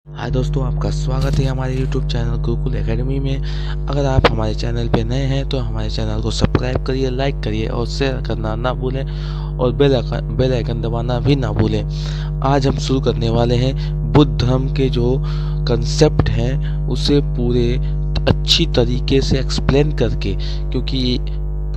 हाय दोस्तों, आपका स्वागत है हमारे YouTube चैनल गुरुकुल एकेडमी में। अगर आप हमारे चैनल पे नए हैं तो हमारे चैनल को सब्सक्राइब करिए, लाइक करिए और शेयर करना ना भूलें और बेल आइकन दबाना भी ना भूलें। आज हम शुरू करने वाले हैं बुद्ध धर्म के जो कंसेप्ट हैं उसे पूरे अच्छी तरीके से एक्सप्लेन करके, क्योंकि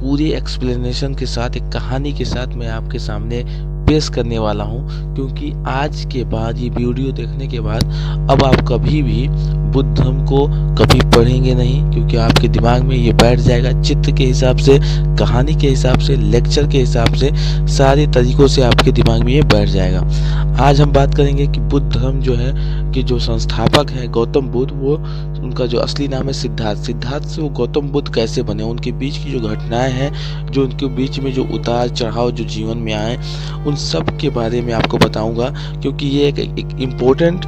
पूरी एक्सप्लेनेशन के साथ एक कहानी के साथ मैं आपके सामने पेश करने वाला हूं। क्योंकि आज के बाद ये वीडियो देखने के बाद अब आप कभी भी बुद्ध धर्म को कभी पढ़ेंगे नहीं, क्योंकि आपके दिमाग में ये बैठ जाएगा। चित्र के हिसाब से, कहानी के हिसाब से, लेक्चर के हिसाब से, सारे तरीकों से आपके दिमाग में ये बैठ जाएगा। आज हम बात करेंगे कि बुद्ध धर्म जो है कि जो संस्थापक है गौतम बुद्ध, वो उनका जो असली नाम है सिद्धार्थ से वो गौतम बुद्ध कैसे बने, उनके बीच की जो घटनाएं हैं, जो उनके बीच में जो उतार चढ़ाव जो जीवन में आए, उन सब के बारे में आपको बताऊंगा। क्योंकि ये एक इम्पोर्टेंट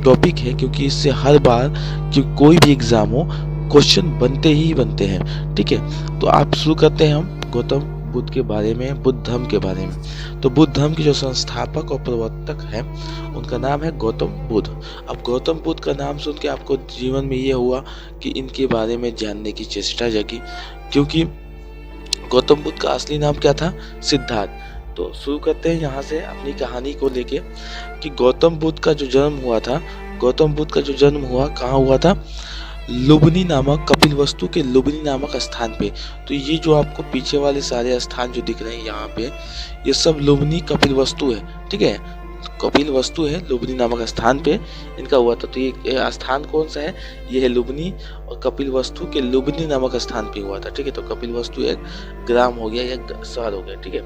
टॉपिक है, क्योंकि इससे हर बार कि कोई भी एग्जाम हो क्वेश्चन बनते ही बनते हैं। ठीक है, तो आप शुरू करते हैं हम गौतम बुद्ध के बारे में, बुद्ध धर्म के बारे में। तो बुद्ध धर्म के जो संस्थापक और प्रवर्तक हैं उनका नाम है गौतम बुद्ध। अब गौतम बुद्ध का नाम सुन के आपको जीवन में ये हुआ कि इनके बारे में जानने की चेष्टा जगी, क्योंकि गौतम बुद्ध का असली नाम क्या था? सिद्धार्थ। तो शुरू करते हैं यहाँ से अपनी कहानी को लेके कि गौतम बुद्ध का जो जन्म हुआ था, गौतम बुद्ध का जो जन्म हुआ कहाँ हुआ था? लुम्बिनी नामक, कपिलवस्तु के लुम्बिनी नामक स्थान पे। तो ये जो आपको पीछे वाले सारे स्थान जो दिख रहे हैं यहाँ पे, ये सब लुम्बिनी कपिलवस्तु है। ठीक है, कपिलवस्तु है लुम्बिनी नामक स्थान पे इनका हुआ था। तो ये स्थान कौन सा है? ये है लुम्बिनी, और कपिलवस्तु के लुम्बिनी नामक स्थान पे हुआ था। ठीक है, तो कपिलवस्तु एक ग्राम हो गया या शहर हो गया। ठीक है,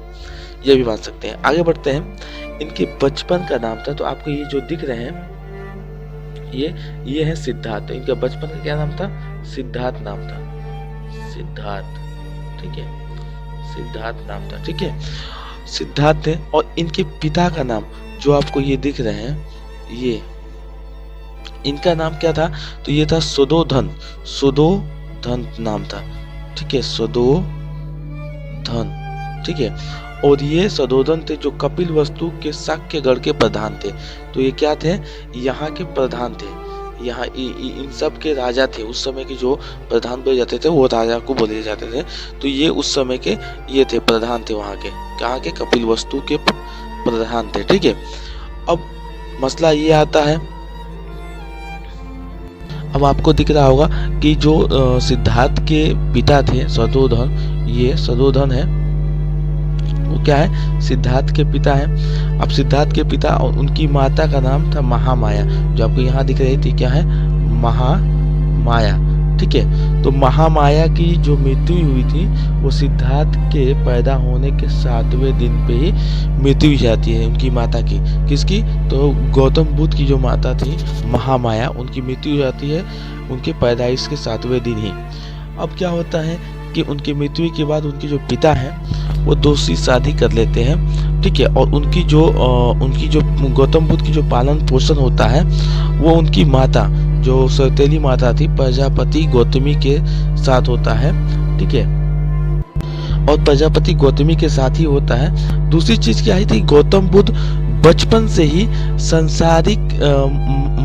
ये भी मान सकते हैं। आगे बढ़ते हैं। इनके बचपन का नाम था, तो आपको ये जो दिख रहे हैं ये है सिद्धार्थ। इनका बचपन का क्या नाम था? सिद्धार्थ नाम था, सिद्धार्थ। ठीक है, सिद्धार्थ नाम था। ठीक है, सिद्धार्थ है। और इनके पिता का नाम जो आपको ये दिख रहे हैं, ये इनका नाम क्या था? तो ये था सुधोधन। सुधोधन नाम था। ठीक है, सुधोधन। ठीक है, और ये सुधोधन थे जो कपिलवस्तु के शाक्यगढ़ के प्रधान थे। तो ये क्या थे? यहाँ के प्रधान थे। यहाँ इन सब के राजा थे। उस समय के जो प्रधान बोले जाते थे वो राजा को बोले जाते थे। तो ये उस समय के ये थे, प्रधान थे वहाँ के। कहाँ के? कपिलवस्तु के प्रधान थे। ठीक है, अब मसला ये आता है, अब आपको दिख रहा होगा कि जो सिद्धार्थ के पिता थे सुधोधन, ये सुधोधन है, वो क्या है? सिद्धार्थ के पिता है। अब सिद्धार्थ के पिता और उनकी माता का नाम था महामाया, जो आपको यहाँ दिख रही थी। क्या है? महामाया। ठीक है, तो महामाया की जो मृत्यु हुई थी वो सिद्धार्थ के पैदा होने के 7वें दिन पे ही मृत्यु हो जाती है उनकी माता की। किसकी? तो गौतम बुद्ध की जो माता थी महामाया, उनकी मृत्यु हो जाती है उनके पैदाइश के 7वें दिन ही। अब क्या होता है कि उनकी मृत्यु के बाद उनके जो पिता हैं वो दूसरी शादी कर लेते हैं। ठीक है, और उनकी जो गौतम बुद्ध की जो पालन पोषण होता है वो उनकी माता, जो सौतेली माता थी, प्रजापति गौतमी के साथ होता है। ठीक है, और प्रजापति गौतमी के साथ ही होता है। दूसरी चीज क्या थी? गौतम बुद्ध बचपन से ही संसारिक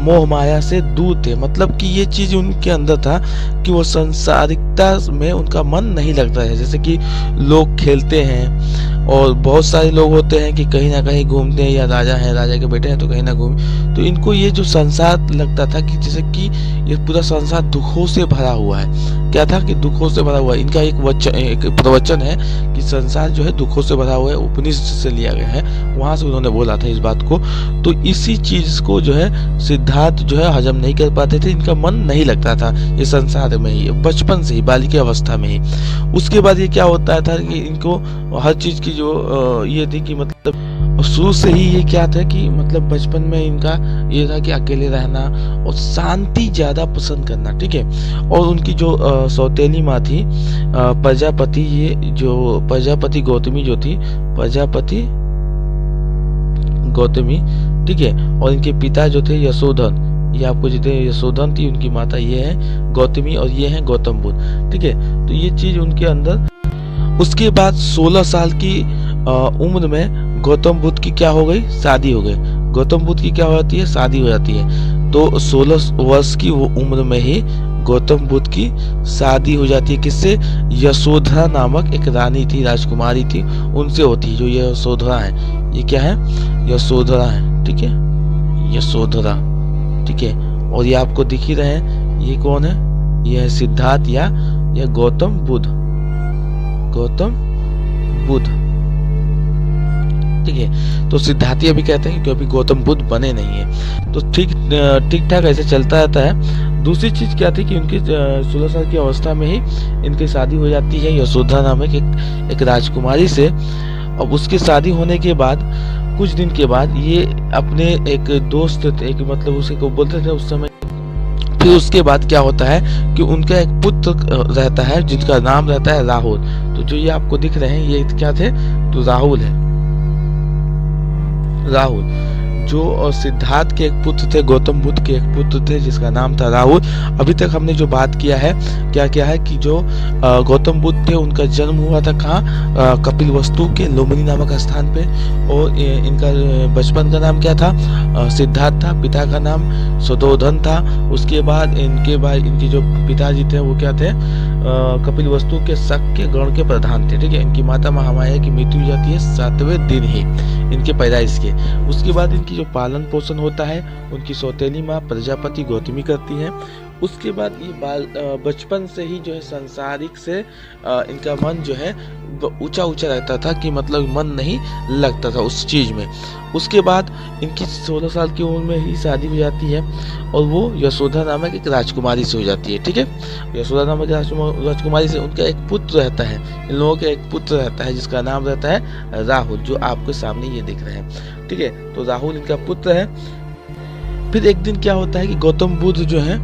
मोह माया से दूर थे। मतलब कि ये चीज उनके अंदर था कि वो संसारिकता में उनका मन नहीं लगता है। जैसे कि लोग खेलते हैं और बहुत सारे लोग होते हैं कि कहीं ना कहीं घूमते हैं, या राजा हैं, राजा के बेटे हैं तो कहीं ना घूम। तो इनको ये जो संसार लगता था कि जैसे कि ये पूरा संसार दुखों से भरा हुआ है। क्या था? कि दुखों से भरा हुआ है। इनका एक प्रवचन है कि संसार जो है दुखों से भरा हुआ है, उपनिषद से लिया गया है, वहां से उन्होंने बोला था इस बात को। तो इसी चीज को जो है सिद्धार्थ जो है हजम नहीं कर पाते थे। इनका मन नहीं लगता था ये संसार में ही, बचपन से ही, बालिका अवस्था में ही। उसके बाद ये क्या होता था कि इनको हर चीज की जो ये थी कि मतलब शुरू से ही ये क्या था कि मतलब बचपन में इनका ये था कि अकेले रहना और शांति ज्यादा पसंद करना। ठीक है, और उनकी जो सौतेली माँ थी प्रजापति, ये जो प्रजापति गौतमी जो थी, प्रजापति गौतमी। ठीक है, और इनके पिता जो थे यशोधन, ये आपको जितने यशोधन थी उनकी माता ये है गौतमी, और ये है गौतम बुद्ध। ठीक है, तो ये चीज उनके अंदर। उसके बाद 16 साल की उम्र में गौतम बुद्ध की क्या हो गई? शादी हो गई। गौतम बुद्ध की क्या हो जाती है, शादी हो जाती है। तो 16 वर्ष की वो उम्र में ही गौतम बुद्ध की शादी हो जाती है। किससे? यशोधरा नामक एक रानी थी, राजकुमारी थी, उनसे होती है। जो ये यशोधरा है, ये क्या है? यशोधरा है, ठीक है, यशोधरा, ठीक है। और ये आपको दिख ही रहे हैं, ये कौन है? ये है सिद्धार्थ या गौतम बुद्ध, गौतम बुद्ध, ठीक है। तो सिद्धार्थी अभी कहते हैं क्योंकि अभी गौतम बुद्ध बने नहीं है। तो ठीक ठाक ऐसे चलता रहता है। दूसरी चीज क्या थी कि उनकी 16 साल की अवस्था में ही इनकी शादी हो जाती है यशोधरा नामक एक राजकुमारी से। अब उसकी शादी होने के बाद कुछ दिन के बाद ये अपने एक दोस्त, एक मतलब उसे को बोलते थे उस समय। फिर उसके बाद क्या होता है कि उनका एक पुत्र रहता है जिनका नाम रहता है राहुल। तो जो ये आपको दिख रहे हैं ये क्या थे? तो राहुल है, राहुल जो सिद्धार्थ के एक पुत्र थे, गौतम बुद्ध के एक पुत्र थे जिसका नाम था राहुल। अभी तक हमने जो बात किया है क्या है कि जो गौतम बुद्ध थे उनका जन्म हुआ था कहाँ? कपिल वस्तु के लुम्बिनी नामक स्थान पे। और इनका बचपन का नाम क्या था? सिद्धार्थ था। पिता का नाम सुधोधन था। उसके बाद इनके जो पिताजी थे वो क्या थे? कपिल वस्तु के शक के गण के प्रधान थे, ठीक है। इनकी माता महामाया की मृत्यु हो जाती है 7वें दिन ही इनके पैदाइश के। उसके बाद इनकी जो पालन पोषण होता है उनकी सौतेली माँ प्रजापति गौतमी करती है। उसके बाद ये बचपन से ही जो है संसारिक से इनका मन जो है ऊंचा रहता था कि मतलब मन नहीं लगता था उस चीज में। उसके बाद इनकी 16 साल की उम्र में ही शादी हो जाती है और वो यशोधरा नामक एक राजकुमारी से हो जाती है, ठीक है। यशोधरा नामक राजकुमारी से उनका एक पुत्र रहता है। इन लोगों का एक पुत्र रहता है जिसका नाम रहता है राहुल, जो आपके सामने ये दिख रहे हैं, ठीक है। तो राहुल इनका पुत्र है। फिर एक दिन क्या होता है कि गौतम बुद्ध जो है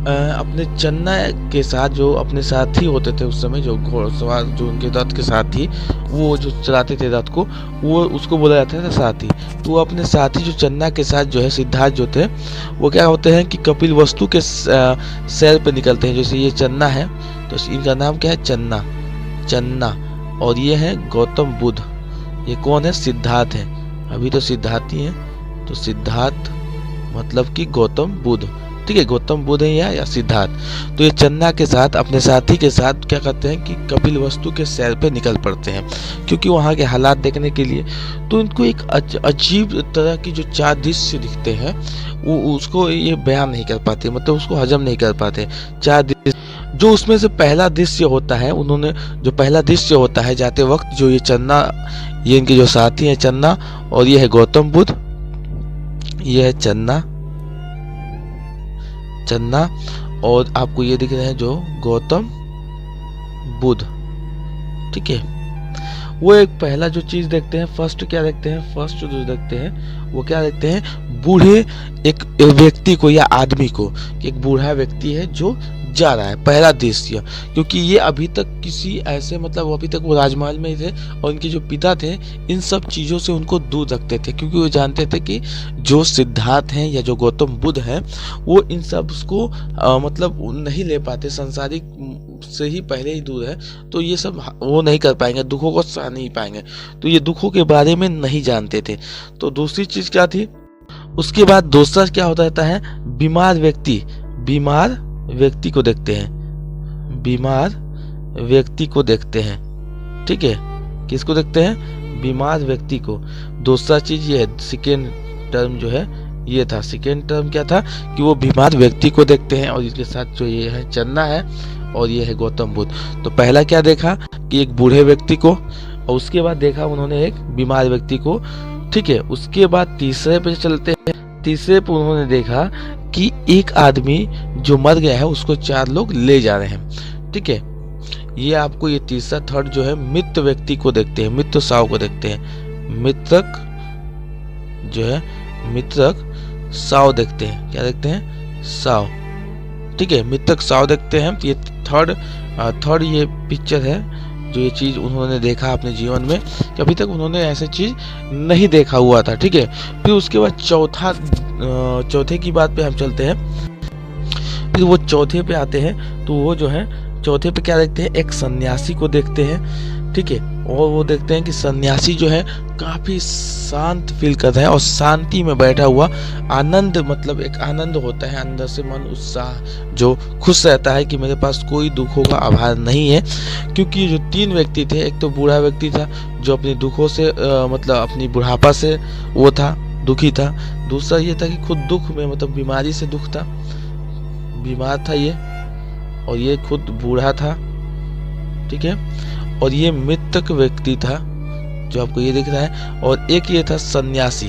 अपने चन्ना के साथ, जो अपने साथी होते थे उस समय, जो घोड़सवार जो उनके रथ के साथी, वो जो चलाते थे रथ को, वो उसको बोला जाता था साथी। तो वो अपने साथी जो चन्ना के साथ जो है सिद्धार्थ जो थे, वो क्या होते हैं कि कपिल वस्तु के सैर पे निकलते हैं। जैसे ये चन्ना है तो इनका नाम क्या है? चन्ना। और ये है गौतम बुद्ध। ये कौन है? सिद्धार्थ है। अभी तो सिद्धार्थ ही है, तो सिद्धार्थ मतलब कि गौतम बुद्ध, ठीक है। गौतम बुद्ध है या सिद्धार्थ। तो ये चन्ना के साथ अपने साथी के साथ क्या करते हैं कि कपिल वस्तु के सैर पे निकल पड़ते हैं, क्योंकि वहाँ के हालात देखने के लिए। तो इनको एक अजीब तरह की जो 4 दृश्य दिखते हैं वो उसको ये बयान नहीं कर पाते, मतलब उसको हजम नहीं कर पाते। 4 दृश्य, जो उसमें से पहला दृश्य होता है, उन्होंने जो पहला दृश्य होता है जाते वक्त, जो ये चन्ना, ये इनके जो साथी है चन्ना, और ये है गौतम बुद्ध, ये है चन्ना, और आपको ये दिख रहे हैं जो गौतम बुद्ध, ठीक है। वो एक पहला जो चीज देखते हैं, फर्स्ट क्या देखते हैं? फर्स्ट जो देखते हैं वो क्या देखते हैं? बूढ़े एक व्यक्ति को या आदमी को, एक बूढ़ा व्यक्ति है जो जा रहा है, पहला दृश्य। क्योंकि ये अभी तक किसी ऐसे, मतलब अभी तक वो राजमहल में ही थे और इनके जो पिता थे इन सब चीज़ों से उनको दूर रखते थे, क्योंकि वो जानते थे कि जो सिद्धार्थ हैं या जो गौतम बुद्ध हैं वो इन सब को मतलब नहीं ले पाते, संसारिक से ही पहले ही दूर है, तो ये सब वो नहीं कर पाएंगे, दुखों को सह नहीं पाएंगे। तो ये दुखों के बारे में नहीं जानते थे। तो दूसरी चीज़ क्या थी? उसके बाद दूसरा क्या होता रहता है? बीमार व्यक्ति को देखते हैं, बीमार व्यक्ति को देखते हैं, ठीक है। किसको देखते हैं? बीमार व्यक्ति को। दूसरा चीज ये है, सेकेंड टर्म जो है ये था। सेकेंड टर्म क्या था कि वो बीमार व्यक्ति को देखते हैं, और इसके साथ जो ये है चन्ना है और ये है गौतम बुद्ध। तो पहला क्या देखा कि एक बूढ़े व्यक्ति को, और उसके बाद देखा उन्होंने एक बीमार व्यक्ति को, ठीक है। उसके बाद तीसरे पे चलते हैं। तीसरे पे उन्होंने देखा कि एक आदमी जो मर गया है उसको 4 लोग ले जा रहे हैं, ठीक है। ये आपको ये तीसरा, थर्ड जो है मृत व्यक्ति को देखते हैं, मृत साव को देखते हैं, मृतक जो है मृतक साव देखते हैं। क्या देखते हैं? साव, ठीक है, मृतक साव देखते हैं। ये थर्ड ये पिक्चर है, जो ये चीज उन्होंने देखा अपने जीवन में कि अभी तक उन्होंने ऐसे चीज नहीं देखा हुआ था, ठीक है। फिर उसके बाद चौथे की बात पे हम चलते हैं। फिर वो चौथे पे आते हैं, तो वो जो है चौथे पे क्या देखते हैं? एक सन्यासी को देखते हैं, ठीक है। और वो देखते हैं कि सन्यासी जो है काफी शांत फील कर रहा है और शांति में बैठा हुआ, आनंद, मतलब एक आनंद होता है अंदर से, मन उत्साह, जो खुश रहता है कि मेरे पास कोई दुखों का आभार नहीं है। क्योंकि जो 3 व्यक्ति थे, एक तो बूढ़ा व्यक्ति था जो अपने दुखों से मतलब अपनी बुढ़ापा से वो था, दुखी था। दूसरा ये था कि खुद दुख में, मतलब बीमारी से दुख था, बीमार था ये, और ये खुद बूढ़ा था, ठीक है। और ये मृतक व्यक्ति था जो आपको ये दिख रहा है, और एक ये था सन्यासी,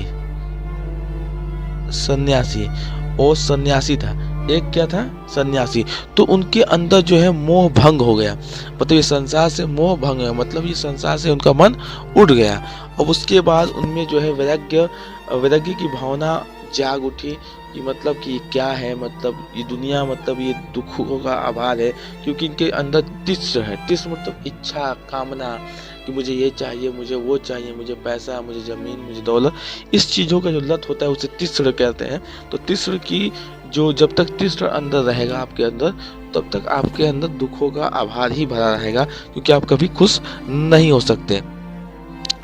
और सन्यासी था, एक क्या था, सन्यासी। तो उनके अंदर जो है मोह भंग हो गया, मतलब ये संसार से मोह भंग है, मतलब ये संसार से उनका मन उठ गया। और उसके बाद उनमें जो है वैराग्य की भावना जाग उठी कि मतलब कि क्या है, मतलब ये दुनिया, मतलब ये दुखों का आभार है। क्योंकि इनके अंदर तिस्र है, तिस्र मतलब इच्छा, कामना, कि मुझे ये चाहिए, मुझे वो चाहिए, मुझे पैसा, मुझे जमीन, मुझे दौलत, इस चीज़ों का जो लत होता है उसे तिस्र कहते हैं। तो तिस्र की जो, जब तक तिस्र अंदर रहेगा आपके अंदर, तब तक आपके अंदर दुखों का आभार ही भरा रहेगा, क्योंकि आप कभी खुश नहीं हो सकते।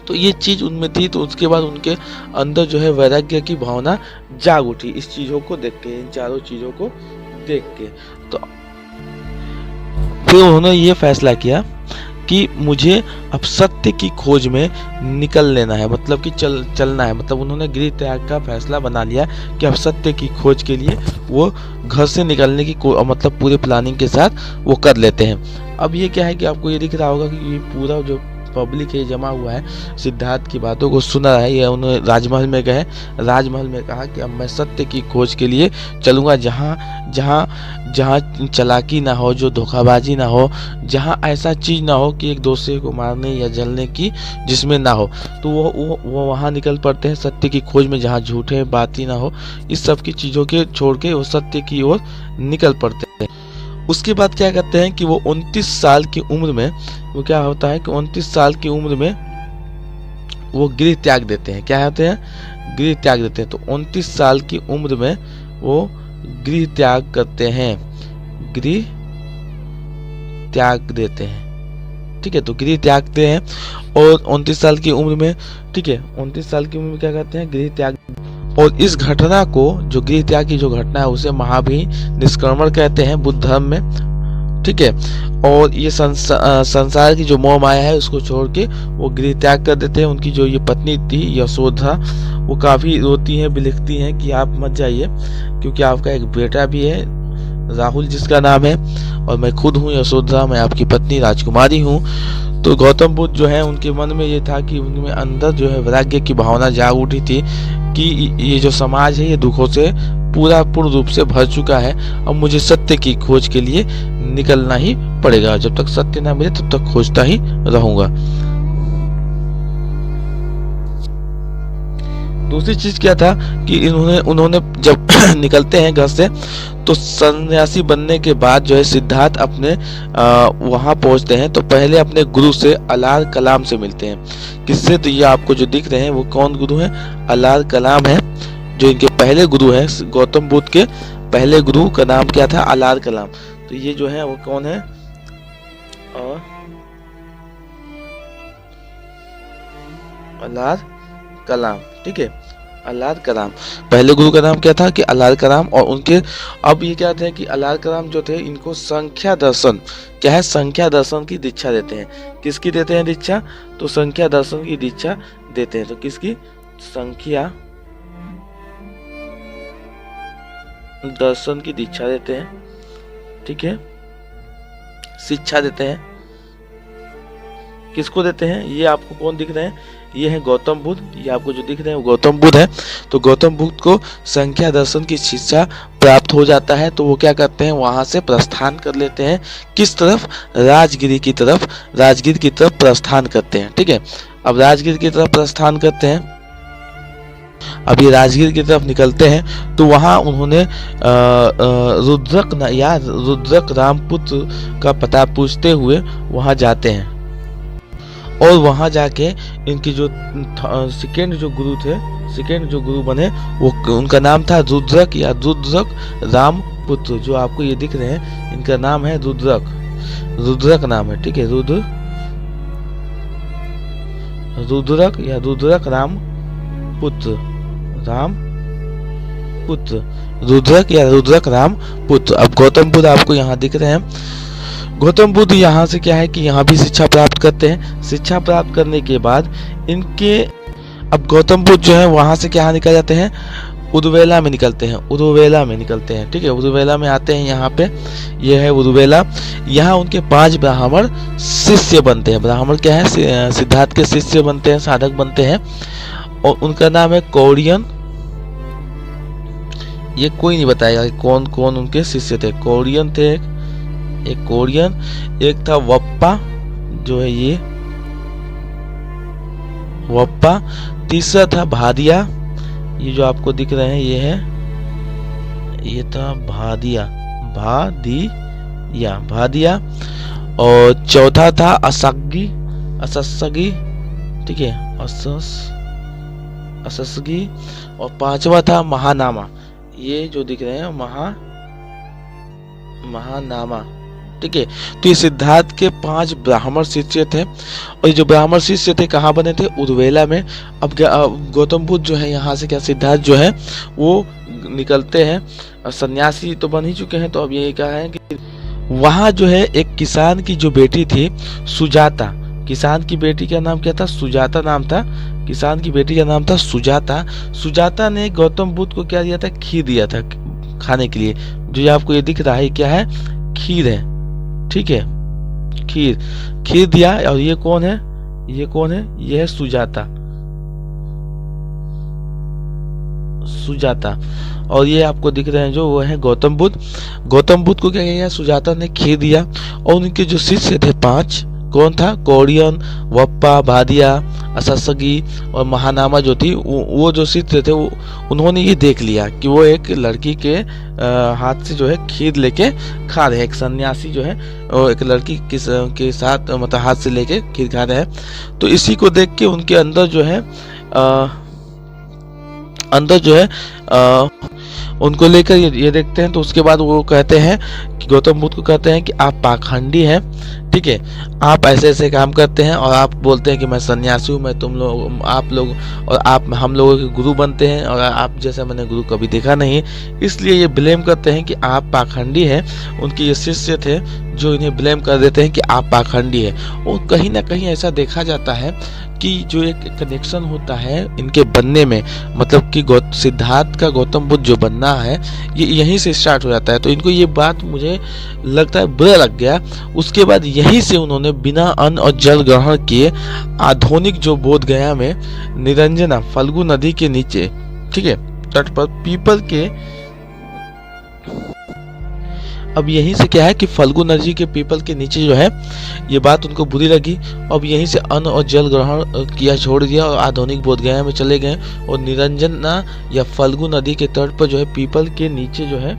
तो ये चीज उनमें थी। तो उसके बाद उनके अंदर जो है वैराग्य की भावना जाग उठी इस चीजों को देख के, इन चारों चीजों को देख के। तो फिर उन्होंने ये फैसला किया कि मुझे अब सत्य की खोज में निकल लेना है, मतलब कि चलना है। मतलब उन्होंने गृह त्याग का फैसला बना लिया कि अब सत्य की खोज के लिए वो घर से निकलने की मतलब पूरे प्लानिंग के साथ वो कर लेते हैं। अब ये क्या है कि आपको ये दिख रहा होगा कि ये पूरा जो पब्लिक है जमा हुआ है, सिद्धार्थ की बातों को सुना है। ये उन्होंने राजमहल में गए, राजमहल में कहा कि अब मैं सत्य की खोज के लिए चलूंगा, जहाँ चालाकी ना हो, जो धोखाबाजी ना हो, जहाँ ऐसा चीज ना हो कि एक दूसरे को मारने या जलने की जिसमें ना हो। तो वो वहाँ निकल पड़ते हैं सत्य की खोज में, जहाँ झूठे बात ही ना हो, इस सब की चीजों के छोड़ के वो सत्य की ओर निकल पड़ते हैं। उसके बाद क्या करते हैं कि वो 29 साल की उम्र में, वो क्या होता है कि 29 साल की उम्र में वो गृह त्याग देते हैं। क्या होते हैं? गृह त्याग देते हैं। तो 29 साल की उम्र में वो गृह त्याग करते हैं, गृह त्याग देते हैं, ठीक है। तो गृह त्यागते हैं और 29 साल की उम्र में, ठीक है, 29 साल की उम्र में क्या करते हैं? गृह त्याग। और इस घटना को, जो गृह त्याग की जो घटना है, उसे महाभी निष्क्रमण कहते हैं बुद्ध धर्म में, ठीक है। और ये संसार की जो मोह माया है उसको छोड़ के वो गृह त्याग कर देते हैं। उनकी जो ये पत्नी थी यशोधरा, वो काफी रोती हैं, बिलखती हैं कि आप मत जाइए, क्योंकि आपका एक बेटा भी है राहुल जिसका नाम है, और मैं खुद हूँ यशोधरा, मैं आपकी पत्नी राजकुमारी हूँ। तो गौतम बुद्ध जो है उनके मन में ये था कि उनमें अंदर जो है वैराग्य की भावना जाग उठी थी कि ये जो समाज है ये दुखों से पूर्ण रूप से भर चुका है। अब मुझे सत्य की खोज के लिए निकलना ही पड़ेगा, जब तक सत्य ना मिले तब तक खोजता ही रहूंगा। दूसरी चीज क्या था कि उन्होंने जब निकलते हैं घर से, तो सन्यासी बनने के बाद जो है सिद्धार्थ अपने वहां पहुंचते हैं। तो पहले अपने गुरु से अलार कलाम से मिलते हैं। किससे? तो ये आपको जो दिख रहे हैं वो कौन गुरु है? अलार कलाम है, जो इनके पहले गुरु हैं। गौतम बुद्ध के पहले गुरु का नाम क्या था? अलार कलाम। तो ये जो है वो कौन है? अलार कलाम, ठीक है, अलार कलाम। पहले गुरु का नाम क्या था? कि अलार कलाम। और उनके अब ये क्या थे कि अलार कलाम जो थे, इनको संख्या दर्शन, क्या है? संख्या दर्शन की दीक्षा देते हैं। किसकी देते हैं दीक्षा? तो संख्या दर्शन की दीक्षा देते हैं। तो किसकी? संख्या दर्शन की दीक्षा देते हैं, ठीक है, शिक्षा देते हैं। किसको देते हैं? ये आपको कौन दिख रहे हैं? ये है गौतम बुद्ध। ये आपको जो दिख रहे हैं वो गौतम बुद्ध है। तो गौतम बुद्ध को संख्या दर्शन की शिक्षा प्राप्त हो जाता है। तो वो क्या करते हैं? वहां से प्रस्थान कर लेते हैं। किस तरफ? राजगिरी की तरफ, राजगिर की तरफ प्रस्थान करते हैं, ठीक है। अब राजगिर की तरफ प्रस्थान करते हैं। अब ये राजगिर की तरफ निकलते हैं तो वहां उन्होंने रुद्रक रामपुत्र का पता पूछते हुए वहां जाते हैं। और वहां जाके इनकी जो सेकेंड जो गुरु थे, सेकेंड जो गुरु बने, वो उनका नाम था रुद्रक या रुद्रक रामपुत्र। जो आपको ये दिख रहे हैं इनका नाम है रुद्रक, रुद्रक नाम है, ठीक है, रुद्रक या रुद्रक राम पुत्र, रुद्रक या रुद्रक राम पुत्र। अब गौतम बुद्ध आपको यहाँ दिख रहे हैं। गौतम बुद्ध यहाँ से क्या है कि यहाँ भी शिक्षा प्राप्त करते हैं। शिक्षा प्राप्त करने के बाद इनके, अब गौतम बुद्ध जो है वहां से क्या निकल जाते हैं, उरुवेला में निकलते हैं, ठीक है। उरुवेला में आते हैं, यहाँ पे ये है उरुवेला। यहाँ उनके 5 ब्राह्मण शिष्य बनते हैं। ब्राह्मण क्या है, सिद्धार्थ के शिष्य बनते हैं, साधक बनते हैं, और उनका नाम है कौड़ियन। ये कोई नहीं बताएगा कि कौन कौन उनके शिष्य थे। कौड़ियन थे, एक कौड़ियन, एक था वप्पा, जो है ये वप्पा। तीसरा था भादिया, ये जो आपको दिख रहे हैं ये है, ये था भादिया। और चौथा था असग्गी, ठीक है, अससगी। और 5वां था महानामा, ये जो दिख रहे हैं महानामा, ठीक है। तो ये सिद्धार्थ के 5 ब्राह्मण शिष्य थे, और ये जो ब्राह्मण शिष्य थे कहाँ बने थे, उरुवेला में। अब गौतम बुद्ध जो है यहाँ से क्या, सिद्धार्थ जो है वो निकलते हैं, सन्यासी तो बन ही चुके हैं। तो अब ये कहा है कि वहाँ जो है एक किसान की जो बेटी थी सुजाता, किसान की बेटी का नाम क्या था, सुजाता नाम था, किसान की बेटी का नाम था सुजाता। सुजाता ने गौतम बुद्ध को क्या दिया था, खीर दिया था खाने के लिए। जो आपको ये दिख रहा है क्या है, खीर है, ठीक है, खीर दिया। और ये कौन है, ये है सुजाता। और ये आपको दिख रहे हैं जो, वो है गौतम बुद्ध। गौतम बुद्ध को क्या किया, सुजाता ने खीर दिया। और उनके जो शिष्य थे 5, कौन था, कौड़ियन, वप्पा, भादिया, अससगी और महानामा जो थी, वो जो शिष्य थे उन्होंने ये देख लिया कि वो एक लड़की के हाथ से जो है खीर लेके खा रहे हैं। एक सन्यासी जो है एक लड़की के साथ मतलब हाथ से लेके खीर खा रहे हैं। तो इसी को देख के उनके अंदर जो है उनको लेकर ये देखते हैं। तो उसके बाद वो कहते हैं कि गौतम बुद्ध को कहते हैं कि आप पाखंडी हैं, ठीक है, आप ऐसे ऐसे काम करते हैं, और आप बोलते हैं कि मैं सन्यासी हूँ, मैं तुम लोग, आप लोग और आप हम लोगों के गुरु बनते हैं, और आप जैसा मैंने गुरु कभी देखा नहीं। इसलिए ये ब्लेम करते हैं कि आप पाखंडी हैं। उनके ये शिष्य थे जो इन्हें ब्लेम कर देते हैं कि आप पाखंडी हैं। और कहीं ना कहीं ऐसा देखा जाता है कि जो एक कनेक्शन होता है इनके बनने में, मतलब कि सिद्धार्थ का गौतम बुद्ध जो बनना है ये यहीं से स्टार्ट हो जाता है। तो इनको ये बात मुझे लगता है बुरा लग गया। उसके बाद यहीं से उन्होंने बिना अन्न और जल ग्रहण किए आधुनिक जो बोध गया में निरंजना फल्गु नदी के नीचे, ठीक है, तट पर पीपल के, अब यहीं से क्या है कि फल्गु नदी के पीपल के नीचे जो है ये बात उनको बुरी लगी। अब यहीं से अन्न और जल ग्रहण किया छोड़ दिया और आधुनिक बोध गया में चले गए। और निरंजना या फल्गु नदी के तट पर जो है पीपल के नीचे जो है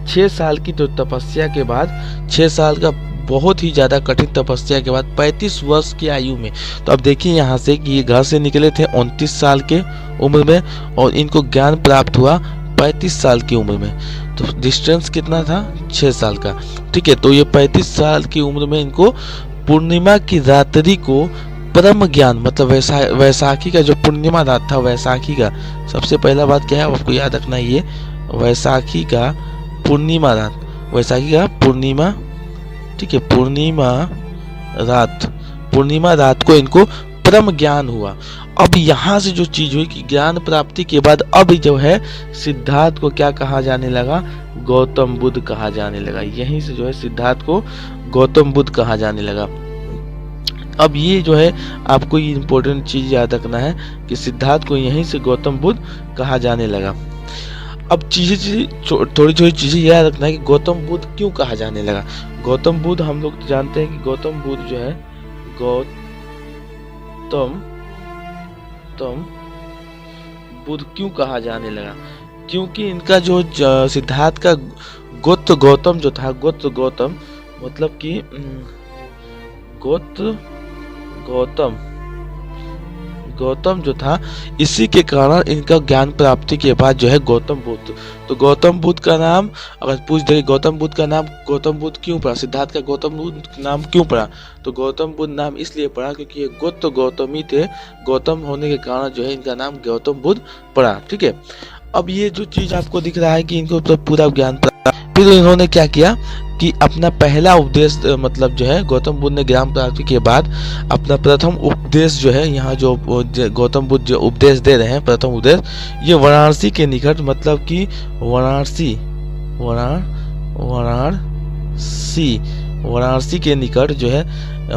6 साल की जो तपस्या के बाद, 6 साल का बहुत ही ज्यादा कठिन तपस्या के बाद 35 वर्ष की आयु में, तो अब देखिए यहाँ से कि ये घर से निकले थे 29 साल के उम्र में, और इनको ज्ञान प्राप्त हुआ 35 साल की उम्र में। तो डिस्टेंस कितना था, 6 साल का, ठीक है। तो ये 35 साल की उम्र में इनको पूर्णिमा की रात्रि को परम ज्ञान, मतलब वैसाखी का जो पूर्णिमा रात था, वैसाखी का सबसे पहला बात क्या है आपको याद रखना, ये वैसाखी का पूर्णिमा रात, वैसाखी का पूर्णिमा, ठीक है, पूर्णिमा रात को इनको परम ज्ञान हुआ। अब यहाँ से जो चीज हुई कि ज्ञान प्राप्ति के बाद अब जो है सिद्धार्थ को क्या कहा जाने लगा, गौतम बुद्ध कहा जाने लगा। यहीं से जो है सिद्धार्थ को गौतम बुद्ध कहा जाने लगा। अब ये जो है आपको ये इंपॉर्टेंट चीज याद रखना है कि सिद्धार्थ को यहीं से गौतम बुद्ध कहा जाने लगा। अब थोड़ी थोड़ी चीजें याद रखना है कि गौतम बुद्ध क्यों कहा जाने लगा। गौतम बुद्ध हम लोग जानते हैं कि गौतम बुद्ध जो है गौतम बुद्ध क्यों कहा जाने लगा, क्योंकि इनका जो सिद्धार्थ का गोत्र गौतम जो था, गोत्र गौतम मतलब कि गोत्र गौतम गौतम जो था, इसी के कारण इनका ज्ञान प्राप्ति के बाद जो है गौतम बुद्ध। तो गौतम बुद्ध का नाम अगर पूछ दे गौतम बुद्ध का नाम गौतम बुद्ध क्यों पड़ा, सिद्धार्थ का गौतम बुद्ध नाम क्यों पड़ा, तो गौतम बुद्ध नाम इसलिए पड़ा क्योंकि ये गोत्र गौतमी थे, गौतम होने के कारण जो है इनका नाम गौतम बुद्ध पड़ा। ठीक है, अब ये जो चीज आपको दिख रहा है कि इनको तो पूरा ज्ञान प्राप्त, फिर इन्होंने क्या किया कि अपना पहला उपदेश मतलब जो है गौतम बुद्ध ने ज्ञान प्राप्ति के बाद अपना प्रथम उपदेश जो है यहाँ जो गौतम बुद्ध जो उपदेश दे रहे हैं प्रथम उपदेश, ये वाराणसी के निकट मतलब कि वाराणसी के निकट जो है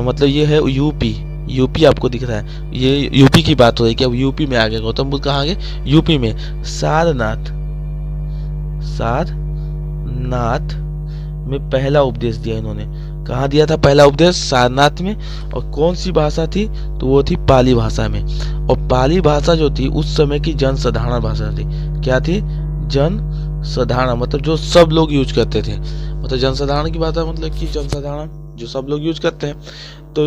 मतलब ये है यूपी आपको दिख रहा है, ये यूपी की बात हो रही है कि अब यूपी में आ गए गौतम बुद्ध, कहाँ आ गए यूपी में, सारनाथ में पहला उपदेश दिया इन्होंने। कहाँ दिया था पहला उपदेश, सारनाथ में। और कौन सी भाषा थी, तो वो थी पाली भाषा में। और पाली भाषा जो थी उस समय की जनसाधारण भाषा थी। क्या थी, जनसाधारण मतलब जो सब लोग यूज करते थे, मतलब जनसाधारण की बात है मतलब कि जनसाधारण जो सब लोग यूज करते हैं। तो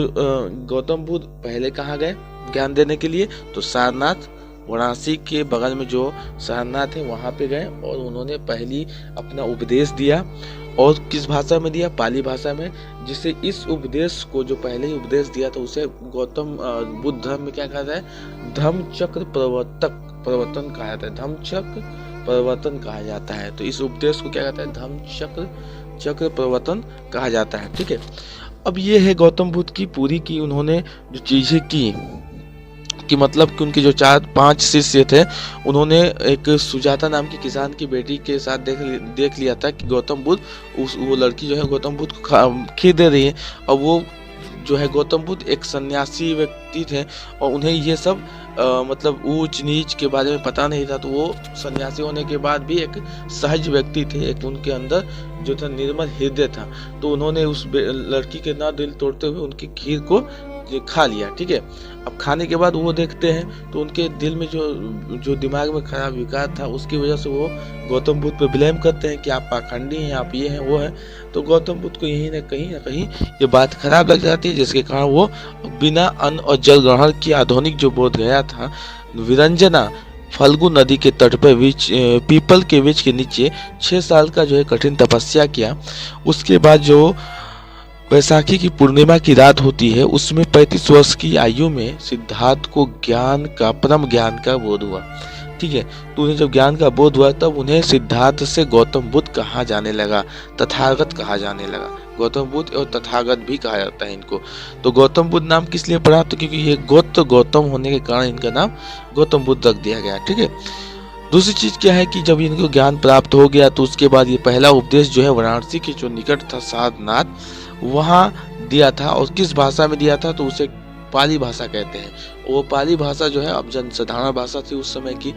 गौतम बुद्ध पहले कहाँ गए ज्ञान देने के लिए, तो सारनाथ, वाराणसी के बगल में जो सारनाथ है वहां पे गए और उन्होंने पहली अपना उपदेश दिया। और किस भाषा में दिया, पाली भाषा में, जिससे इस उपदेश को जो पहले ही उपदेश दिया था उसे गौतम बुद्ध धर्म में क्या कहा जाता है, धम्मचक्र प्रवर्तन कहा जाता है, धम्मचक्र प्रवर्तन कहा जाता है। तो इस उपदेश को क्या कहता है, धम्मचक्र प्रवर्तन कहा जाता है। ठीक है, अब ये है गौतम बुद्ध की पूरी की उन्होंने जो चीजें की कि मतलब कि उनके जो 4-5 शिष्य थे उन्होंने एक सुजाता नाम की किसान की बेटी के साथ देख लिया था कि गौतम बुद्ध वो लड़की जो है गौतम बुद्ध को खीर दे रही है। और वो जो है गौतम बुद्ध एक सन्यासी व्यक्ति थे और उन्हें ये सब मतलब ऊंच नीच के बारे में पता नहीं था। तो वो सन्यासी होने के बाद भी एक सहज व्यक्ति थे, एक उनके अंदर जो था निर्मल हृदय था। तो उन्होंने उस लड़की के ना दिल तोड़ते हुए उनकी खीर को खा लिया। ठीक है, अब खाने के बाद वो देखते हैं तो उनके दिल में जो दिमाग में खराब विकार था उसकी वजह से वो गौतम बुद्ध पे ब्लेम करते हैं कि आप पाखंडी हैं, आप ये हैं वो हैं। तो गौतम बुद्ध को यही ना कहीं ये बात खराब लग जाती है, जिसके कारण वो बिना अन्न और जल ग्रहण की आधुनिक जो बोध गया था विरंजना फल्गु नदी के तट पर पीपल के वृक्ष के नीचे 6 साल का जो है कठिन तपस्या किया। उसके बाद जो वैसाखी की पूर्णिमा की रात होती है उसमें 35 वर्ष की आयु में सिद्धार्थ को परम ज्ञान का बोध हुआ। ठीक है, तो उन्हें जब ज्ञान का बोध हुआ तब उन्हें सिद्धार्थ से गौतम बुद्ध कहा जाने लगा, तथागत कहा जाने लगा। गौतम बुद्ध और तथागत भी कहा जाता है इनको। तो गौतम बुद्ध नाम किस लिए पड़ा, तो क्योंकि ये गोत्र गौतम होने के कारण इनका नाम गौतम बुद्ध रख दिया गया। ठीक है, दूसरी चीज क्या है कि जब इनको ज्ञान प्राप्त हो गया तो उसके बाद ये पहला उपदेश जो है वाराणसी के जो निकट था सारनाथ वहाँ दिया था। और किस भाषा में दिया था, तो उसे पाली भाषा कहते हैं। वो पाली भाषा जो है अब जनसाधारण भाषा थी उस समय की।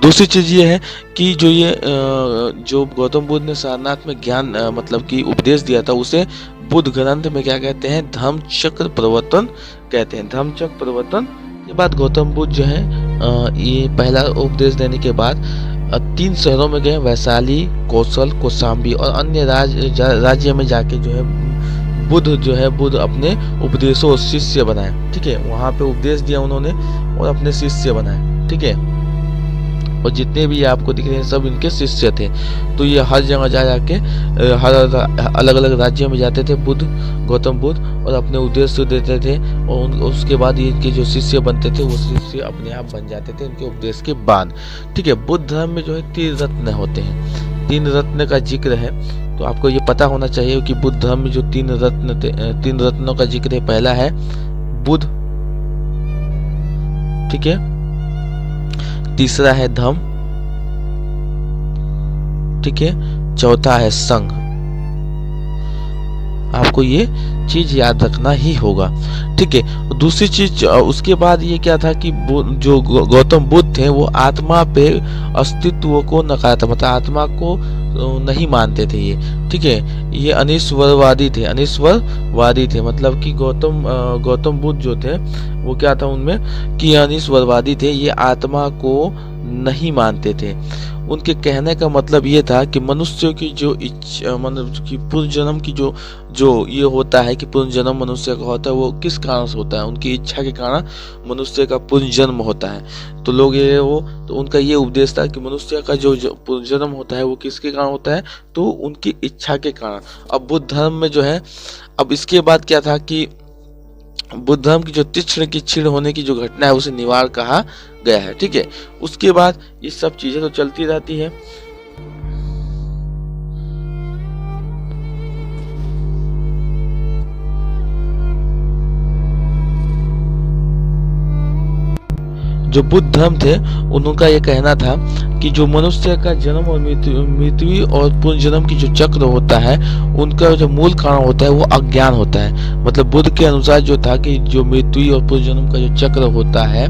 दूसरी चीज ये है कि जो गौतम बुद्ध ने सारनाथ में ज्ञान मतलब कि उपदेश दिया था उसे बुद्ध ग्रंथ में क्या कहते हैं, धम्मचक्र प्रवर्तन कहते हैं, धम्मचक्र प्रवर्तन। के बाद गौतम बुद्ध जो है ये पहला उपदेश देने के बाद 3 शहरों में गए, वैशाली, कौशल, कौशाम्बी और अन्य राज्य में जाके जो है बुद्ध अपने उपदेशों और शिष्य बनाए। ठीक है, वहां पे उपदेश दिया उन्होंने और अपने शिष्य बनाए। ठीक है, और जितने भी आपको दिख रहे हैं सब इनके शिष्य थे। तो ये हर जगह जाके हर अलग अलग राज्यों में जाते थे गौतम बुद्ध और अपने उद्देश्य देते थे। और उसके बाद इनके जो शिष्य बनते थे वो शिष्य अपने आप बन जाते थे इनके उपदेश के बाद। ठीक है, बुद्ध धर्म में जो है 3 रत्न होते हैं, 3 रत्न का जिक्र है। तो आपको ये पता होना चाहिए कि बुद्ध धर्म में जो 3 रत्नों का जिक्र है, पहला है बुद्ध, ठीक है, तीसरा है धम्म, ठीक है, चौथा है संघ। आपको ये चीज याद रखना ही होगा। ठीक है, दूसरी चीज उसके बाद ये क्या था कि जो गौतम बुद्ध थे वो आत्मा पे अस्तित्व को नकारता, मतलब आत्मा को नहीं मानते थे ये। ठीक है, ये अनिश्वरवादी थे, मतलब कि गौतम बुद्ध जो थे वो क्या था उनमें कि अनिश्वरवादी थे, ये आत्मा को नहीं मानते थे। उनके कहने का मतलब ये था कि मनुष्य की जो इच्छा, मतलब कि पुनर्जन्म की जो जो ये होता है कि पुनर्जन्म मनुष्य का होता है, वो किस कारण से होता है? उनकी इच्छा के कारण मनुष्य का पुनर्जन्म होता है। तो लोग ये वो तो उनका ये उपदेश था कि मनुष्य का जो पुनर्जन्म होता है वो किसके कारण होता है? तो उनकी इच्छा के कारण। अब बुद्ध धर्म में जो है, अब इसके बाद क्या था कि बुद्ध धर्म की जो तीक्ष्ण की क्षीण होने की जो घटना है उसे निवार कहा गया है। ठीक है, उसके बाद ये सब चीजें तो चलती रहती है। जो बुद्ध धर्म थे उनका ये कहना था कि जो मनुष्य का जन्म और मृत्यु और पुनर्जन्म की जो चक्र होता है, उनका जो मूल कारण होता है वो अज्ञान होता है। मतलब बुद्ध के अनुसार जो था कि जो मृत्यु और पुनर्जन्म का जो चक्र होता है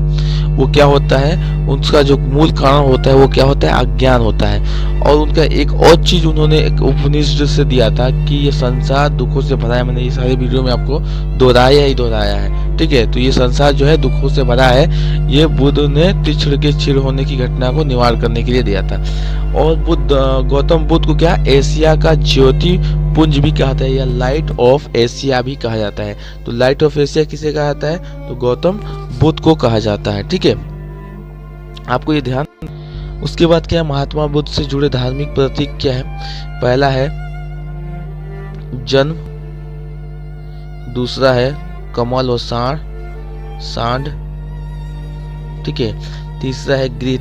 वो क्या होता है, उसका जो मूल कारण होता है वो क्या होता है? अज्ञान होता है। और उनका एक और चीज उन्होंने एक उपनिषद से दिया था कि ये संसार दुखों से भरा है। मैंने ये सारे वीडियो में आपको दोहराया है। ठीक है, तो ये संसार जो है दुखों से भरा है, ये बुद्ध ने तीक्ष्ण के क्षीण होने की घटना को निवार करने के लिए दिया था। और गौतम बुद्ध को क्या एशिया का ज्योति पुंज भी कहा जाता है, या लाइट ऑफ एशिया भी कहा जाता है। तो लाइट ऑफ एशिया किसे कहा जाता है? तो गौतम बुद्ध को कहा जाता है। ठीक है, आपको ये ध्यान। उसके बाद क्या है, महात्मा बुद्ध से जुड़े धार्मिक प्रतीक क्या है? पहला है जन्म, दूसरा है कमल और सांड। ठीक है, तीसरा है गृह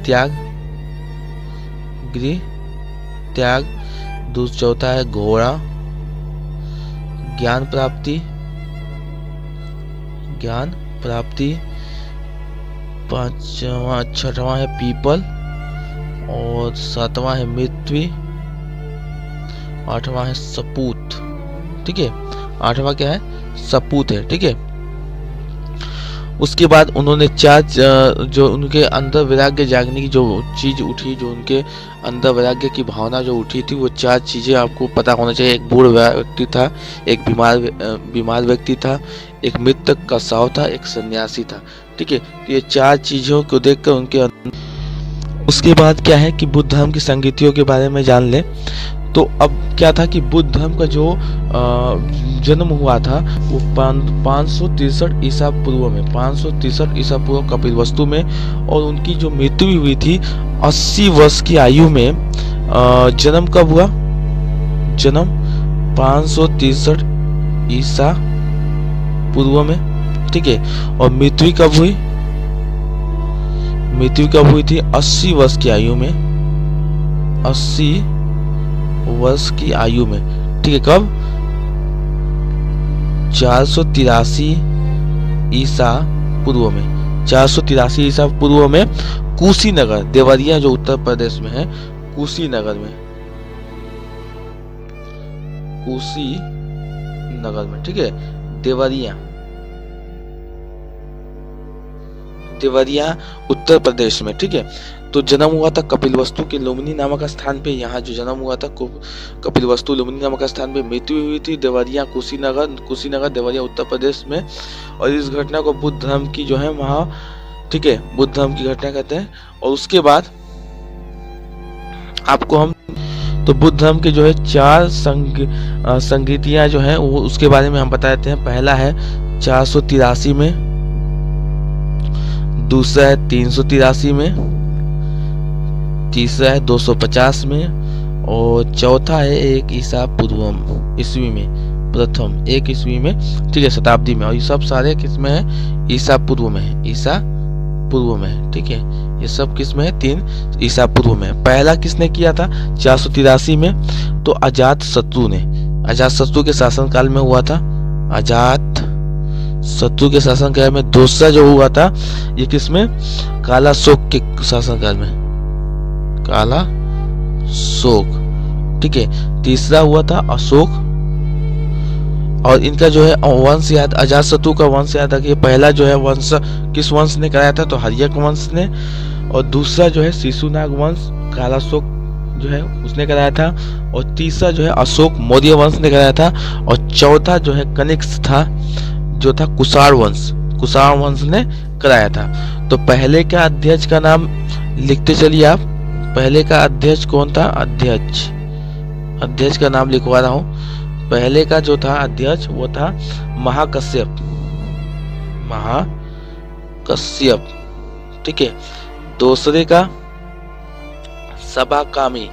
त्याग, चौथा है घोड़ा, ज्ञान प्राप्ति, छठवां है पीपल, और सातवां है मृत्यु, आठवां है सपूत। ठीक है, आठवां क्या है? सपूत है। ठीक है, उसके बाद उन्होंने चार जो उनके अंदर वैराग्य जागने की जो चीज उठी, जो उनके अंदर वैराग्य की भावना जो उठी थी, वो चार चीजें आपको पता होना चाहिए। एक बूढ़ व्यक्ति था, एक बीमार व्यक्ति था, एक मृतक का शव था, एक सन्यासी था। ठीक है, तो ये चार चीजों को देखकर उनके उसके बाद क्या है कि बुद्ध धर्म की संगतियों के बारे में जान ले। तो अब क्या था कि बुद्ध धर्म का जो जन्म हुआ था वो 563 ईसा पूर्व में, 563 ईसा पूर्व कपिलवस्तु में, और उनकी जो मृत्यु हुई थी 80 वर्ष की आयु में। जन्म कब हुआ? जन्म 563 ईसा पूर्व में। ठीक है, और मृत्यु कब हुई? मृत्यु कब हुई थी? 80 वर्ष की आयु में, 80 वर्ष की आयु में। ठीक है, कब? 483 ईसा पूर्व में, 483 ईसा पूर्व में कुशीनगर, देवरिया जो उत्तर प्रदेश में है, कुशीनगर में। ठीक है, देवरिया उत्तर प्रदेश में। ठीक है, तो जन्म हुआ था कपिलवस्तु के लुम्बिनी नामक स्थान पे। यहाँ जो जन्म हुआ था कपिलवस्तु लुम्बिनी नामक स्थान पे, मृत्यु हुई थी देवरिया कुशीनगर देवरिया उत्तर प्रदेश में। और इस घटना को बुद्ध धर्म की जो है वहाँ, ठीक है, बुद्ध धर्म की घटना कहते हैं। और उसके बाद आपको हम तो बुद्ध धर्म के जो है चार संगतियां जो हैं वो उसके बारे में हम बता देते हैं। पहला है 483 में, दूसरा है 383 में, तीसरा है 250 में, और चौथा है 1 ईसा पूर्व ईस्वी में, प्रथम 1 ईस्वी में। ठीक है, शताब्दी में। और ये सब सारे किस में है? ईसा पूर्व में है, ईसा पूर्व में है। ठीक है, ये सब किस में है? 3 ईसा पूर्व में। पहला किसने किया था? 483 में, तो अजात शत्रु के शासनकाल में हुआ था, अजात शत्रु के शासनकाल में। दूसरा जो हुआ था ये किसमें? काला शोक के शासनकाल में, काला शोक। ठीक है, तीसरा हुआ था अशोक। और इनका जो है वंश याद, अजातशत्रु का वंश याद रखिए। पहला जो है वंश किस वंश ने कराया था? तो हर्यक वंश ने। और दूसरा जो है शिशुनाग वंश, काला शोक जो है उसने कराया था। और तीसरा जो है अशोक मौर्य वंश ने कराया था। और चौथा जो है कनिष्क था, जो था कुषाण वंश ने कराया था। तो पहले का अध्यक्ष का नाम लिखते चलिए आप, पहले का अध्यक्ष कौन था? अध्यक्ष का नाम लिखवा रहा हूं। पहले का जो था अध्यक्ष वो था महाकश्यप। ठीक है। दूसरे का सभाकामी,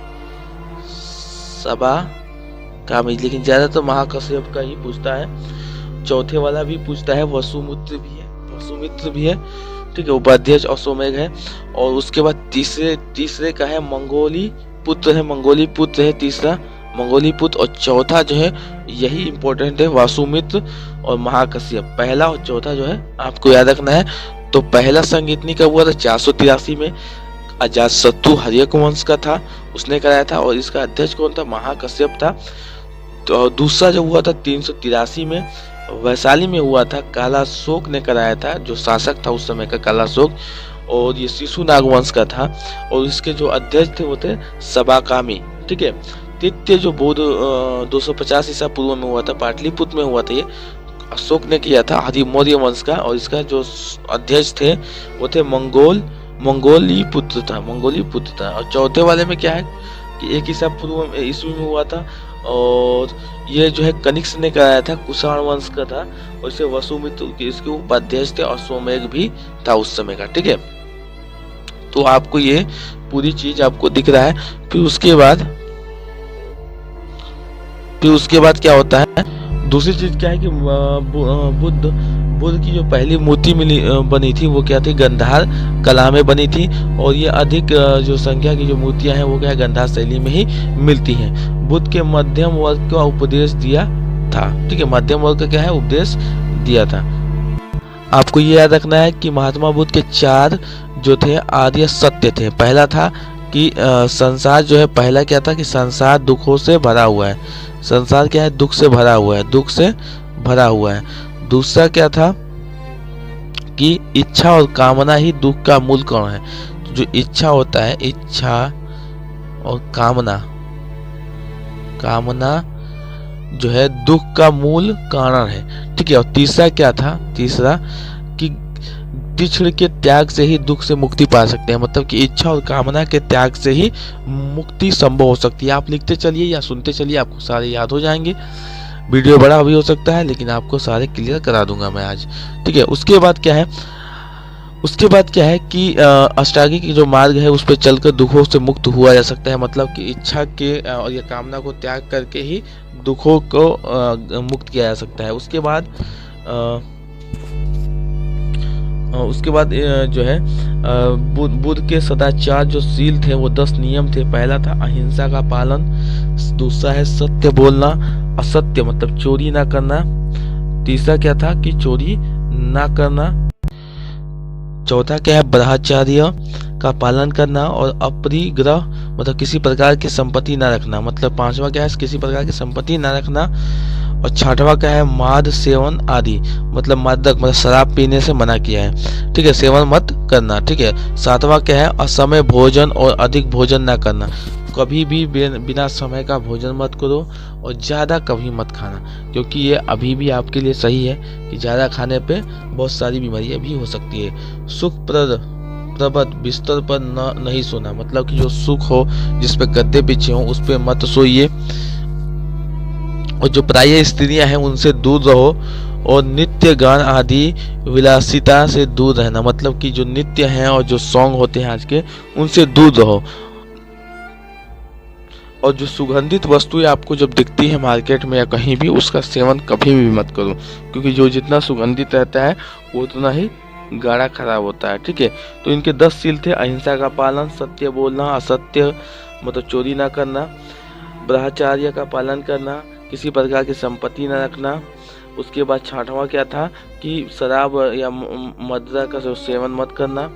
लेकिन ज्यादातर तो महाकश्यप का ही पूछता है। चौथे वाला भी पूछता है, वसुमित्र भी है। ठीक है, उपाध्यक्ष अश्वमेघ है। और उसके बाद तीसरे का है मंगोली पुत्र है तीसरा मंगोली पुत्र। और चौथा जो है यही इंपॉर्टेंट है, वासुमित्र और महाकश्यप। पहला और चौथा जो है आपको याद रखना है। तो पहला संगीतनी कब हुआ था? 483 में। अजातशत्रु हर्यक वंश का था, उसने कराया था। और इसका अध्यक्ष कौन था? महाकश्यप था। तो दूसरा जो हुआ था 383 में, वैशाली में हुआ था, कालाशोक ने कराया था, जो शासक था उस समय का कालाशोक। और ये शिशु नागवंश का था। और इसके जो अध्यक्ष थे वो थे सभाकामी। ठीक है। तृतीय जो बौद्ध 250 ईसा पूर्व में हुआ था, पाटलिपुत्र में हुआ था, ये अशोक ने किया था, हरि मौर्य वंश का। और इसका जो अध्यक्ष थे वो थे मंगोली पुत्र था। और चौथे वाले में क्या है कि 1 ईसा पूर्व ईस्वी में हुआ था। और ये जो है कनिष्क ने कराया था, कुषाण वंश का था। और इसे वसुमित्र इसके उपाध्यक्ष थे, अश्वमेघ भी था उस समय का। ठीक है, तो आपको ये पूरी चीज आपको दिख रहा है। फिर उसके बाद क्या होता है? दूसरी चीज क्या है कि बुद्ध की जो पहली मूर्ति बनी थी वो क्या थी? गंधार कला में बनी थी। और ये अधिक जो संख्या की जो मूर्तियां हैं वो क्या है? गंधार शैली में ही मिलती हैं। बुद्ध के मध्यम वर्ग का उपदेश दिया था। ठीक है, मध्यम वर्ग का क्या है? उपदेश दिया था। आपको ये याद रखना है कि महात्मा बुद्ध के 4 जो थे आर्य सत्य थे। पहला था कि संसार जो है, पहला क्या था कि संसार दुखों से भरा हुआ है। संसार क्या है? दुख से भरा हुआ है। दूसरा क्या था कि इच्छा और कामना ही दुख का मूल कारण है। तो जो इच्छा होता है, इच्छा और कामना जो है दुख का मूल कारण है। ठीक है। और तीसरा क्या था? तीसरा कि तीक्ष्ण के त्याग से ही दुख से मुक्ति पा सकते हैं। मतलब कि इच्छा और कामना के त्याग से ही मुक्ति संभव हो सकती है। आप लिखते चलिए या सुनते चलिए, आपको सारे याद हो जाएंगे। वीडियो बड़ा भी हो सकता है, लेकिन आपको सारे क्लियर करा दूंगा मैं आज। ठीक है। उसके बाद क्या है कि अष्टांगी की जो मार्ग है उस पर चलकर दुखों से मुक्त हुआ जा सकता है। मतलब कि इच्छा के और ये कामना को त्याग करके ही दुखों को मुक्त किया जा सकता है। उसके बाद जो है बुद्ध के सदाचार जो सील थे वो 10 नियम थे। पहला था अहिंसा का पालन। दूसरा है सत्य बोलना, असत्य मतलब चोरी ना करना। तीसरा क्या था कि चोरी ना करना। चौथा क्या है? ब्रह्मचर्य का पालन करना। और अपरिग्रह मतलब किसी प्रकार की संपत्ति ना रखना। मतलब पांचवा क्या है? किसी प्रकार की संपत्ति ना रखना। और छठवा क्या है? माद सेवन आदि मतलब मादक मतलब शराब पीने से मना किया है। ठीक है, सेवन मत करना। ठीक है। सातवां क्या है? असमय भोजन और अधिक भोजन ना करना। कभी भी बिना समय का भोजन मत करो और ज़्यादा कभी मत खाना, क्योंकि ये अभी भी आपके लिए सही है कि ज़्यादा खाने पे बहुत सारी बीमारियां भी हो सकती है। सुखप्रद बिस्तर पर नहीं सोना। मतलब कि जो सुख हो, जिस पे गद्दे बिछे हो, उस पे मत सोइए। और जो प्राय स्त्रियां हैं उनसे दूर रहो। और नित्य गान आदि विलासिता से दूर रहना। मतलब कि जो नित्य हैं और जो सॉन्ग होते हैं आज के, उनसे दूर रहो। और जो सुगंधित वस्तुएं आपको जब दिखती है मार्केट में या कहीं भी, उसका सेवन कभी भी मत करो, क्योंकि जो जितना सुगंधित रहता है वो उतना ही गाढ़ा खराब होता है। ठीक है। तो इनके 10 सील थे: अहिंसा का पालन, सत्य बोलना, असत्य मतलब चोरी ना करना, ब्रह्मचर्य का पालन करना, किसी प्रकार की संपत्ति न रखना। उसके बाद 6वां क्या था कि शराब या मदिरा का सेवन मत करना।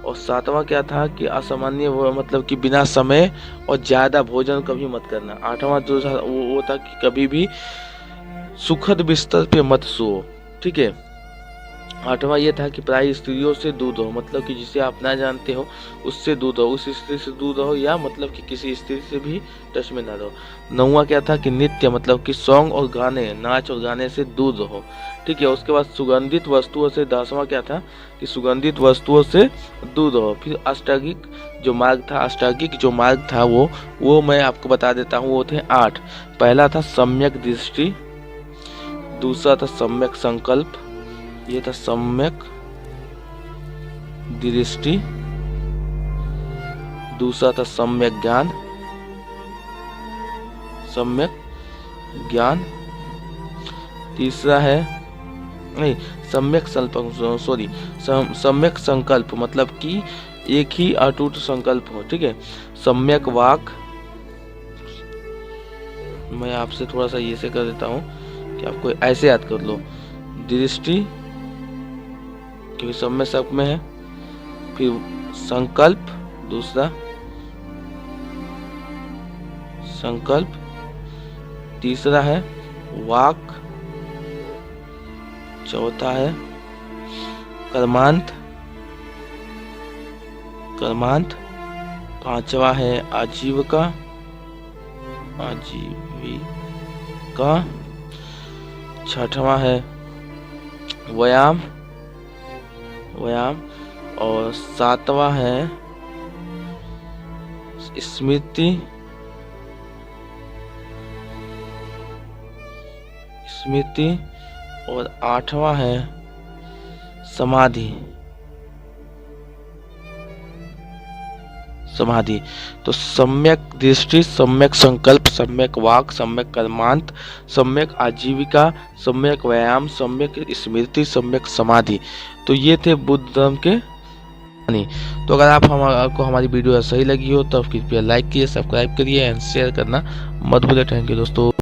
और 7वां क्या था कि असामान्य मतलब कि बिना समय और ज़्यादा भोजन कभी मत करना। 8वां जो था वो था कि कभी भी सुखद बिस्तर पे मत सो। ठीक है। आठवां ये था कि प्राय स्त्रियों से दूर रहो, मतलब कि जिसे आप ना जानते हो उससे दूर रहो, उस स्त्री से दूर रहो, या मतलब कि किसी स्त्री से भी टच में ना रहो। नौवां क्या था कि नृत्य, मतलब कि सॉन्ग और गाने, नाच और गाने से दूर रहो। ठीक है, उसके बाद सुगंधित वस्तुओं से, 10वां क्या था कि सुगंधित वस्तुओं से दूर रहो। फिर अष्टांगिक जो मार्ग था वो मैं आपको बता देता हूँ, वो थे 8। पहला था सम्यक दृष्टि, दूसरा था सम्यक संकल्प, ये था सम्यक दृष्टि, दूसरा था सम्यक ज्ञान, तीसरा है नहीं सम्यक सम्यक संकल्प, मतलब कि एक ही अटूट संकल्प हो। ठीक है, सम्यक वाक, मैं आपसे थोड़ा सा ये से कर देता हूँ कि आपको ऐसे याद कर लो, दृष्टि क्योंकि सब में सब में है, फिर संकल्प, दूसरा संकल्प, तीसरा है वाक, चौथा है कर्मांत, पांचवा है आजीविका, छठवां है व्यायाम, और सातवां है स्मृति, और आठवां है समाधि। तो सम्यक दृष्टि, सम्यक संकल्प, सम्यक वाक, सम्यक कर्मांत, सम्यक आजीविका, सम्यक व्यायाम, सम्यक स्मृति, सम्यक समाधि। तो ये थे बुद्ध धर्म के नहीं। तो अगर आपको हमारी वीडियो सही लगी हो तो कृपया लाइक कीजिए, सब्सक्राइब करिए एंड शेयर करना मत भूलिए। थैंक यू दोस्तों।